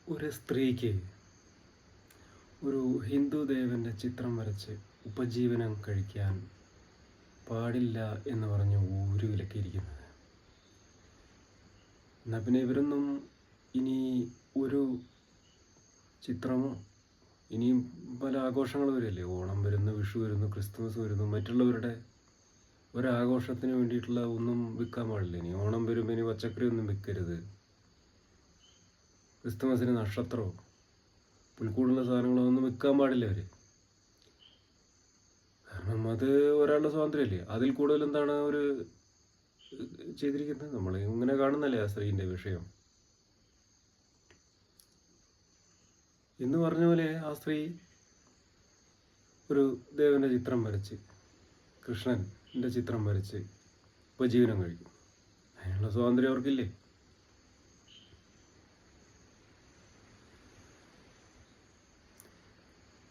ഒരു സ്ത്രീക്ക് ഒരു ഹിന്ദു ദേവൻ്റെ ചിത്രം വരച്ച് ഉപജീവനം കഴിക്കാൻ പാടില്ല എന്ന് പറഞ്ഞ് ഒരു വിലക്കിയിരിക്കുന്നത്. എന്നാൽ പിന്നെ ഇവരൊന്നും ഇനി ഒരു ചിത്രമോ, ഇനിയും പല ആഘോഷങ്ങൾ വരില്ലേ, ഓണം വരുന്നു, വിഷു വരുന്നു, ക്രിസ്മസ് വരുന്നു, മറ്റുള്ളവരുടെ ഒരാഘോഷത്തിന് വേണ്ടിയിട്ടുള്ള ഒന്നും വിൽക്കാൻ പാടില്ല. ഇനി ഓണം വരുമ്പോൾ ഇനി പച്ചക്കറി ഒന്നും വിൽക്കരുത്, ക്രിസ്തുമസിന് നക്ഷത്രമോ പുൽക്കൂടുള്ള സാധനങ്ങളോ ഒന്നും വിൽക്കാൻ പാടില്ല അവർ. കാരണം അത് ഒരാളുടെ സ്വാതന്ത്ര്യമല്ലേ. അതിൽ കൂടുതൽ എന്താണ് അവർ ചെയ്തിരിക്കുന്നത്? നമ്മൾ ഇങ്ങനെ കാണുന്നല്ലേ ആ സ്ത്രീൻ്റെ വിഷയം. എന്ന് പറഞ്ഞ പോലെ ആ സ്ത്രീ ഒരു ദേവൻ്റെ ചിത്രം വരച്ച്, കൃഷ്ണൻ്റെ ചിത്രം വരച്ച് ഉപജീവനം കഴിക്കും. അതിനുള്ള സ്വാതന്ത്ര്യം അവർക്കില്ലേ?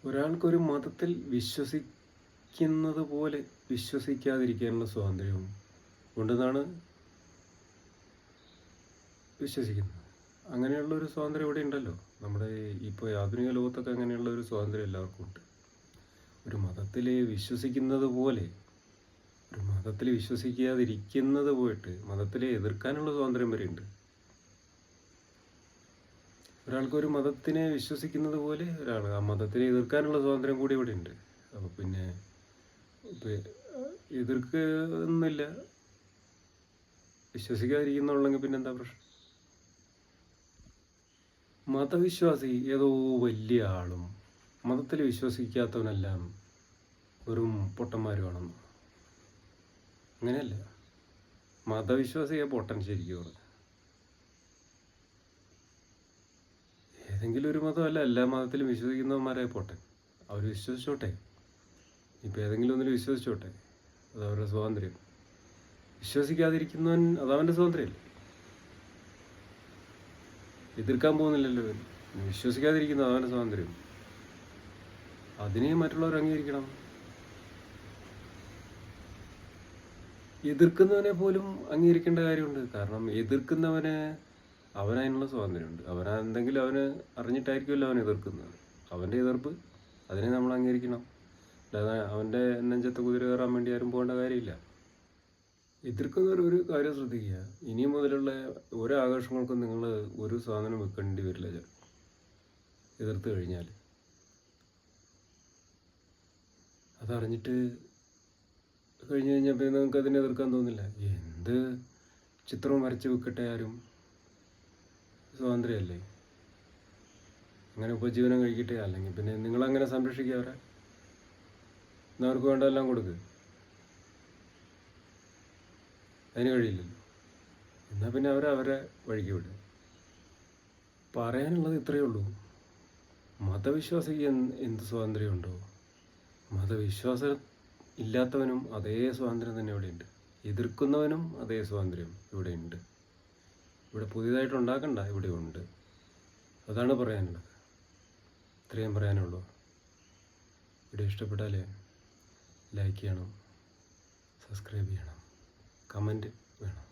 ഒരാൾക്കൊരു മതത്തിൽ വിശ്വസിക്കുന്നത് പോലെ വിശ്വസിക്കാതിരിക്കാനുള്ള സ്വാതന്ത്ര്യവും ഉണ്ടെന്നാണ് വിശ്വസിക്കുന്നത്. അങ്ങനെയുള്ളൊരു സ്വാതന്ത്ര്യം ഇവിടെ ഉണ്ടല്ലോ. നമ്മുടെ ഇപ്പോൾ ആധുനിക ലോകത്തൊക്കെ അങ്ങനെയുള്ള ഒരു സ്വാതന്ത്ര്യം എല്ലാവർക്കും ഉണ്ട്. ഒരു മതത്തിൽ വിശ്വസിക്കുന്നത് പോലെ, ഒരു മതത്തിൽ വിശ്വസിക്കാതിരിക്കുന്നത് പോയിട്ട് മതത്തിലെ എതിർക്കാനുള്ള സ്വാതന്ത്ര്യം വരെ ഉണ്ട്. ഒരാൾക്കൊരു മതത്തിനെ വിശ്വസിക്കുന്നത് പോലെ ഒരാൾ ആ മതത്തിനെ എതിർക്കാനുള്ള സ്വാതന്ത്ര്യം കൂടി ഇവിടെ ഉണ്ട്. അപ്പോൾ പിന്നെ എതിർക്കൊന്നുമില്ല, വിശ്വസിക്കാതിരിക്കുന്നുള്ളെങ്കിൽ പിന്നെന്താ പ്രശ്നം? മതവിശ്വാസി ഏതോ വലിയ ആളും മതത്തിൽ വിശ്വസിക്കാത്തവനെല്ലാം വെറും പൊട്ടന്മാരുമാണെന്ന്. അങ്ങനെയല്ല, മതവിശ്വാസിയെ പൊട്ടൻ ശരിക്കും പറഞ്ഞു. ഏതെങ്കിലും ഒരു മതമല്ല, എല്ലാ മതത്തിലും വിശ്വസിക്കുന്നവന്മാരായ പോട്ടെ, അവർ വിശ്വസിച്ചോട്ടെ. ഇപ്പോൾ ഏതെങ്കിലും ഒന്നിൽ വിശ്വസിച്ചോട്ടെ, അത് അവരുടെ സ്വാതന്ത്ര്യം. വിശ്വസിക്കാതിരിക്കുന്നവൻ അതവൻ്റെ സ്വാതന്ത്ര്യമല്ലേ. എതിർക്കാൻ പോകുന്നില്ലല്ലോ. വിശ്വസിക്കാതിരിക്കുന്നത് അവൻ്റെ സ്വാതന്ത്ര്യം. അതിനെ മറ്റുള്ളവർ അംഗീകരിക്കണം. എതിർക്കുന്നവനെ പോലും അംഗീകരിക്കേണ്ട കാര്യമുണ്ട്. കാരണം എതിർക്കുന്നവന് അവനതിനുള്ള സ്വാതന്ത്ര്യമുണ്ട്. അവനെന്തെങ്കിലും അവന് അറിഞ്ഞിട്ടായിരിക്കുമല്ലോ അവൻ എതിർക്കുന്നത്. അവൻ്റെ എതിർപ്പ് അതിനെ നമ്മൾ അംഗീകരിക്കണം. അല്ലാതെ അവൻ്റെ നെഞ്ചത്ത് കുതിര കയറാൻ വേണ്ടി ആരും പോകേണ്ട കാര്യമില്ല. എതിർക്കുന്നവർ ഒരു കാര്യം ശ്രദ്ധിക്കുക, ഇനി മുതലുള്ള ഓരോ ആഘോഷങ്ങൾക്കും നിങ്ങൾ ഒരു സാധനം വെക്കേണ്ടി വരില്ല എതിർത്ത് കഴിഞ്ഞാൽ. അതറിഞ്ഞിട്ട് കഴിഞ്ഞ് കഴിഞ്ഞപ്പോൾ നിങ്ങൾക്ക് അതിനെ എതിർക്കാൻ തോന്നില്ല. എന്ത് ചിത്രവും വരച്ച് വെക്കട്ടെ, ആരും സ്വാതന്ത്ര്യമല്ലേ. അങ്ങനെ ഉപജീവനം കഴിക്കട്ടെ. അല്ലെങ്കിൽ പിന്നെ നിങ്ങളങ്ങനെ സംരക്ഷിക്കുക അവരെ. എന്നാൽ അവർക്ക് വേണ്ടതെല്ലാം കൊടുക്കുക. അതിന് കഴിയില്ലല്ലോ. എന്നാൽ പിന്നെ അവരെ വഴിക്ക് വിടുക. പറയാനുള്ളത് ഇത്രയേ ഉള്ളൂ. മതവിശ്വാസിക്ക് എന്ത് സ്വാതന്ത്ര്യമുണ്ടോ, മതവിശ്വാസം ഇല്ലാത്തവനും അതേ സ്വാതന്ത്ര്യം തന്നെ ഇവിടെയുണ്ട്. എതിർക്കുന്നവനും അതേ സ്വാതന്ത്ര്യം ഇവിടെയുണ്ട്. ഇവിടെ പുതിയതായിട്ട് ഉണ്ടാക്കണ്ട, ഇവിടെ ഉണ്ട്. അതാണ് പറയാനുള്ളത്. ഇത്രയും പറയാനുള്ളൂ. വീഡിയോ ഇഷ്ടപ്പെട്ടാൽ ലൈക്ക് ചെയ്യണം, സബ്സ്ക്രൈബ് ചെയ്യണം, കമൻറ്റ് വേണം.